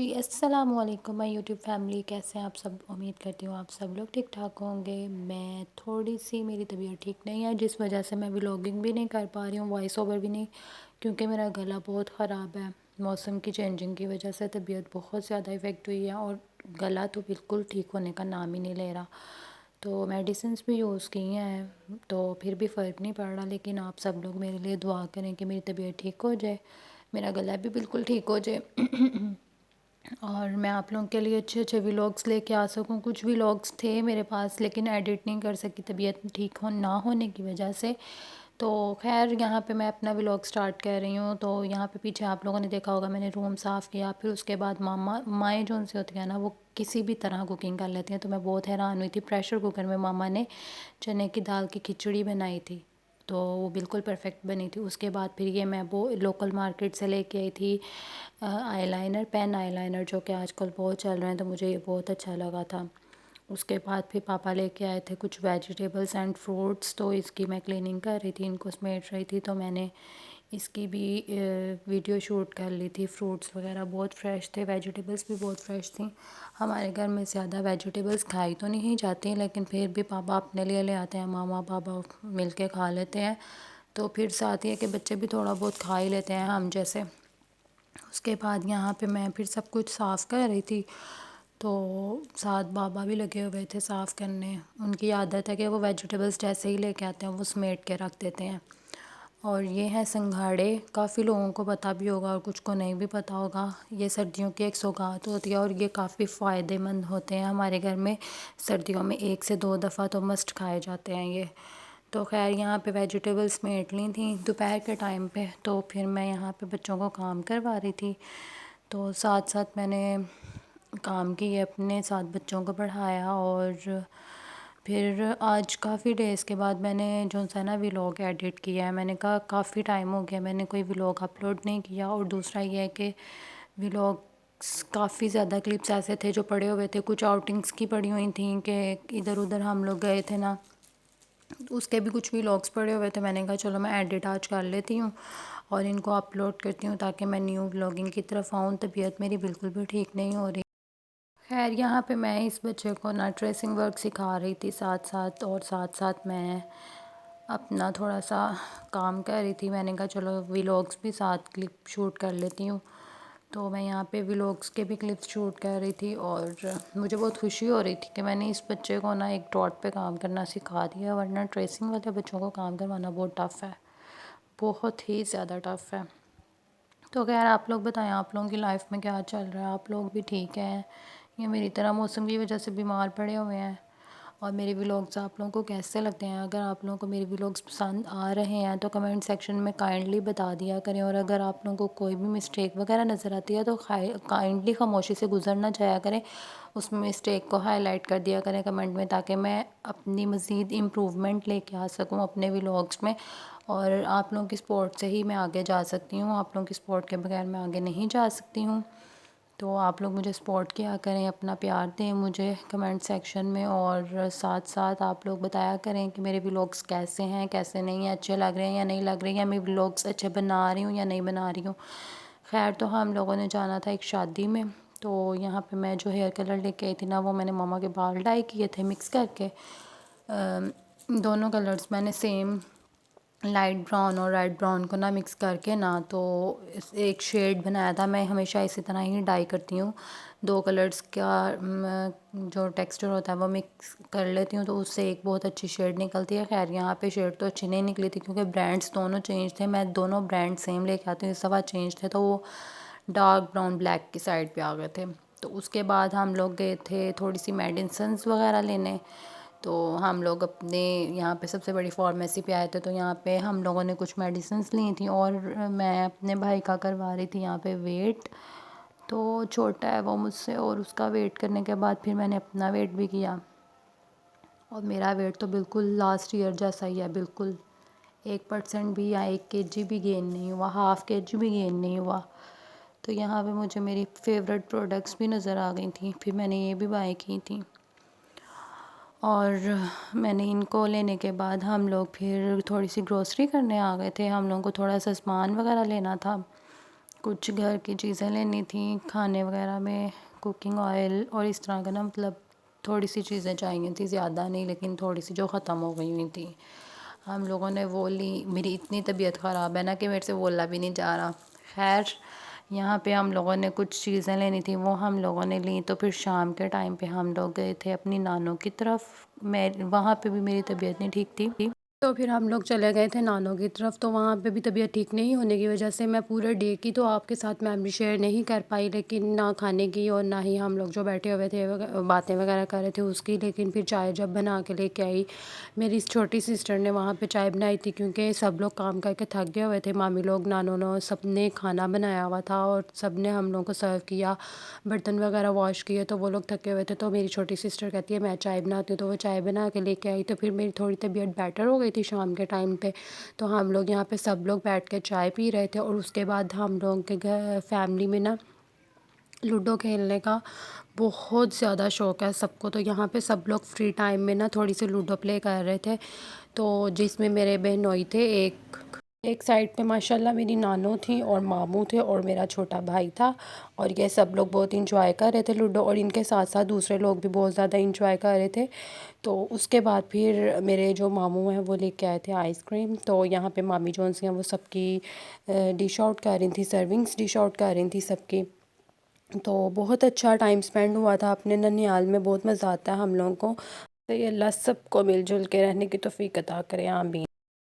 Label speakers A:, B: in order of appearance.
A: جی السلام علیکم مائی YouTube family, کیسے ہیں آپ سب؟ امید کرتی ہوں آپ سب لوگ ٹھیک ٹھاک ہوں گے۔ میں تھوڑی سی میری طبیعت ٹھیک نہیں ہے، جس وجہ سے میں ولاگنگ بھی نہیں کر پا رہی ہوں، وائس اوور بھی نہیں، کیونکہ میرا گلا بہت خراب ہے۔ موسم کی چینجنگ کی وجہ سے طبیعت بہت زیادہ افیکٹ ہوئی ہے، اور گلا تو بالکل ٹھیک ہونے کا نام ہی نہیں لے رہا۔ تو میڈیسنس بھی یوز کی ہیں تو پھر بھی فرق نہیں پڑ رہا، لیکن آپ سب لوگ میرے لیے دعا کریں کہ میری طبیعت ٹھیک ہو جائے، میرا گلا بھی بالکل ٹھیک ہو جائے اور میں آپ لوگوں کے لیے اچھے اچھے ولاگس لے کے آ سکوں۔ کچھ ولاگس تھے میرے پاس لیکن ایڈٹ نہیں کر سکی طبیعت ٹھیک نہ ہونے کی وجہ سے۔ تو خیر یہاں پہ میں اپنا ولاگ سٹارٹ کر رہی ہوں۔ تو یہاں پہ پیچھے آپ لوگوں نے دیکھا ہوگا میں نے روم صاف کیا، پھر اس کے بعد مائیں جو ان سے ہوتی ہیں نا، وہ کسی بھی طرح کوکنگ کر لیتی ہیں، تو میں بہت حیران ہوئی تھی۔ پریشر کوکر میں ماما نے چنے کی دال کی کھچڑی بنائی تھی، تو وہ بالکل پرفیکٹ بنی تھی۔ اس کے بعد پھر یہ میں وہ لوکل مارکیٹ سے لے کے آئی تھی آئی لائنر، پین آئی لائنر، جو کہ آج کل بہت چل رہے ہیں، تو مجھے یہ بہت اچھا لگا تھا۔ اس کے بعد پھر پاپا لے کے آئے تھے کچھ ویجیٹیبلس اینڈ فروٹس، تو اس کی میں کلیننگ کر رہی تھی، ان کو سمیٹ رہی تھی، تو میں نے اس کی بھی ویڈیو شوٹ کر لی تھی۔ فروٹس وغیرہ بہت فریش تھے، ویجیٹیبلس بھی بہت فریش تھیں۔ ہمارے گھر میں زیادہ ویجیٹیبلس کھائی تو نہیں جاتی، لیکن پھر بھی پاپا اپنے لیے لے آتے ہیں، ماما پاپا مل کے کھا لیتے ہیں، تو پھر ساتھ یہ کہ بچے بھی تھوڑا بہت کھا ہی لیتے ہیں ہم جیسے۔ اس کے بعد یہاں پہ میں پھر سب کچھ صاف کر رہی تھی، تو ساتھ بابا بھی لگے ہوئے تھے صاف کرنے۔ ان کی عادت ہے کہ وہ ویجیٹیبلس جیسے ہی لے کے آتے ہیں وہ سمیٹ کے رکھ دیتے ہیں۔ اور یہ ہیں سنگھاڑے، کافی لوگوں کو پتہ بھی ہوگا اور کچھ کو نہیں بھی پتہ ہوگا۔ یہ سردیوں کی ایک سوغات ہوتی ہے، اور یہ کافی فائدے مند ہوتے ہیں۔ ہمارے گھر میں سردیوں میں 1 سے 2 دفعہ تو مسٹ کھائے جاتے ہیں یہ۔ تو خیر یہاں پہ ویجیٹیبلس سمیٹ لی تھیں دوپہر کے ٹائم پہ، تو پھر میں یہاں پہ بچوں کو کام کروا رہی تھی، تو ساتھ ساتھ میں نے کام کی، اپنے ساتھ بچوں کو پڑھایا۔ اور پھر آج کافی ڈیز کے بعد میں نے جو سا نا ولاگ ایڈٹ کیا ہے، میں نے کہا کافی ٹائم ہو گیا میں نے کوئی ولاگ اپلوڈ نہیں کیا۔ اور دوسرا یہ ہے کہ ولاگس کافی زیادہ کلپس ایسے تھے جو پڑے ہوئے تھے، کچھ آؤٹنگس کی پڑی ہوئی تھیں کہ ادھر ادھر ہم لوگ گئے تھے نا، اس کے بھی کچھ ولاگس پڑے ہوئے تھے۔ میں نے کہا چلو میں ایڈٹ آج کر لیتی ہوں اور ان کو اپلوڈ کرتی ہوں تاکہ میں نیو ولاگنگ کی طرف آؤں۔ طبیعت میری بالکل بھی ٹھیک نہیں ہو رہی۔ خیر یہاں پہ میں اس بچے کو نا ٹریسنگ ورک سکھا رہی تھی ساتھ ساتھ، اور ساتھ ساتھ میں اپنا تھوڑا سا کام کر رہی تھی۔ میں نے کہا چلو ولاگس بھی ساتھ کلپ شوٹ کر لیتی ہوں، تو میں یہاں پہ ولاگس کے بھی کلپس شوٹ کر رہی تھی۔ اور مجھے بہت خوشی ہو رہی تھی کہ میں نے اس بچے کو نا ایک ڈاٹ پہ کام کرنا سکھا دیا، ورنہ ٹریسنگ والے بچوں کو کام کروانا بہت ٹف ہے، بہت ہی زیادہ ٹف ہے۔ تو خیر آپ لوگ بتائیں آپ لوگوں کی لائف میں کیا چل رہا ہے؟ آپ لوگ بھی ٹھیک ہیں یا میری طرح موسم کی وجہ سے بیمار پڑے ہوئے ہیں؟ اور میرے ولاگس آپ لوگوں کو کیسے لگتے ہیں؟ اگر آپ لوگوں کو میرے ولاگس پسند آ رہے ہیں تو کمنٹ سیکشن میں کائنڈلی بتا دیا کریں، اور اگر آپ لوگوں کو کوئی بھی مسٹیک وغیرہ نظر آتی ہے تو کائنڈلی خاموشی سے گزرنا چاہیا کریں، اس مسٹیک کو ہائی لائٹ کر دیا کریں کمنٹ میں، تاکہ میں اپنی مزید امپروومنٹ لے کے آ سکوں اپنے ولاگس میں، اور آپ لوگوں کی سپورٹ سے ہی میں آگے جا سکتی ہوں۔ آپ لوگوں کی سپورٹ کے بغیر میں آگے نہیں جا سکتی ہوں، تو آپ لوگ مجھے سپورٹ کیا کریں، اپنا پیار دیں مجھے کمنٹ سیکشن میں، اور ساتھ ساتھ آپ لوگ بتایا کریں کہ میرے ولاگس کیسے ہیں کیسے نہیں ہیں، اچھے لگ رہے ہیں یا نہیں لگ رہے ہیں، یا میں ولاگس اچھے بنا رہی ہوں یا نہیں بنا رہی ہوں۔ خیر تو ہم لوگوں نے جانا تھا ایک شادی میں، تو یہاں پہ میں جو ہیئر کلر لے کے آئی تھی نا، وہ میں نے ماما کے بال ڈائی کیے تھے مکس کر کے۔ دونوں کلرز میں نے سیم لائٹ براؤن اور ریڈ براؤن کو نا مکس کر کے نا، تو ایک شیڈ بنایا تھا۔ میں ہمیشہ اسی طرح ہی ڈائی کرتی ہوں، 2 کلرز کا جو ٹیکسچر ہوتا ہے وہ مکس کر لیتی ہوں، تو اس سے ایک بہت اچھی شیڈ نکلتی ہے۔ خیر یہاں پہ شیڈ تو اچھی نہیں نکلی تھی کیونکہ برانڈس دونوں چینج تھے، میں دونوں برانڈ سیم لے کے آتی ہوں، اس دفعہ چینج تھے، تو وہ ڈارک براؤن بلیک کی سائڈ پہ آ گئے تھے۔ تو اس کے بعد ہم لوگ گئے تھے تھوڑی سی میڈیسنس وغیرہ لینے، تو ہم لوگ اپنے یہاں پہ سب سے بڑی فارمیسی پہ آئے تھے، تو یہاں پہ ہم لوگوں نے کچھ میڈیسنس لی تھیں، اور میں اپنے بھائی کا کروا رہی تھی یہاں پہ ویٹ، تو چھوٹا ہے وہ مجھ سے، اور اس کا ویٹ کرنے کے بعد پھر میں نے اپنا ویٹ بھی کیا، اور میرا ویٹ تو بالکل لاسٹ ایئر جیسا ہی ہے، بالکل 1% بھی یا 1 kg بھی گین نہیں ہوا، ½ kg بھی گین نہیں ہوا۔ تو یہاں پہ مجھے میری فیوریٹ پروڈکٹس بھی نظر آ گئی تھیں، پھر میں نے یہ بھی بائی کی تھیں، اور میں نے ان کو لینے کے بعد ہم لوگ پھر تھوڑی سی گروسری کرنے آ گئے تھے۔ ہم لوگوں کو تھوڑا سا سامان وغیرہ لینا تھا، کچھ گھر کی چیزیں لینی تھیں، کھانے وغیرہ میں کوکنگ آئل اور اس طرح کا نا، مطلب تھوڑی سی چیزیں چاہیے تھیں، زیادہ نہیں لیکن تھوڑی سی جو ختم ہو گئی ہوئی تھیں، ہم لوگوں نے وہ لی۔ میری اتنی طبیعت خراب ہے نا کہ میرے سے بولا بھی نہیں جا رہا۔ خیر یہاں پہ ہم لوگوں نے کچھ چیزیں لینی تھیں، وہ ہم لوگوں نے لیں۔ تو پھر شام کے ٹائم پہ ہم لوگ گئے تھے اپنی نانوں کی طرف، میں وہاں پہ بھی میری طبیعت نہیں ٹھیک تھی، تو پھر ہم لوگ چلے گئے تھے نانوں کی طرف۔ تو وہاں پہ بھی طبیعت ٹھیک نہیں ہونے کی وجہ سے میں پورے ڈے کی تو آپ کے ساتھ میموری شیئر نہیں کر پائی، لیکن نہ کھانے کی اور نہ ہی ہم لوگ جو بیٹھے ہوئے تھے باتیں وغیرہ کر رہے تھے اس کی۔ لیکن پھر چائے جب بنا کے لے کے آئی میری چھوٹی سسٹر نے، وہاں پہ چائے بنائی تھی کیونکہ سب لوگ کام کر کے تھک گئے ہوئے تھے، مامی لوگ، نانوں لوگ، سب نے کھانا بنایا ہوا تھا اور سب نے ہم لوگوں کو سرو کیا، برتن وغیرہ واش کیے، تو وہ لوگ تھکے ہوئے تھے۔ تو میری چھوٹی سسٹر کہتی ہے میں چائے بناتی ہوں، تو وہ چائے بنا کے لے کے آئی، تو پھر میری تھوڑی طبیعت بیٹر ہو گئی تھی شام کے ٹائم پہ۔ تو ہم لوگ یہاں پہ سب لوگ بیٹھ کے چائے پی رہے تھے، اور اس کے بعد ہم لوگوں کے گھر فیملی میں نا لوڈو کھیلنے کا بہت زیادہ شوق ہے سب کو، تو یہاں پہ سب لوگ فری ٹائم میں نا تھوڑی سی لوڈو پلے کر رہے تھے، تو جس میں میرے بہنوئی تھے، ایک سائڈ پہ ماشاءاللہ میری نانو تھیں اور ماموں تھے اور میرا چھوٹا بھائی تھا، اور یہ سب لوگ بہت انجوائے کر رہے تھے لوڈو، اور ان کے ساتھ ساتھ دوسرے لوگ بھی بہت زیادہ انجوائے کر رہے تھے۔ تو اس کے بعد پھر میرے جو ماموں ہیں وہ لے کے آئے تھے آئس کریم، تو یہاں پہ مامی جونس ہیں وہ سب کی ڈش آؤٹ کر رہی تھیں، سرونگس ڈش آؤٹ کر رہی تھیں سب کی۔ تو بہت اچھا ٹائم سپینڈ ہوا تھا اپنے ننیال میں، بہت مزہ آتا ہے ہم لوگوں کو۔ تو یہ اللہ سب کو مل جل کے رہنے کی توفیق عطا کرے، آمین۔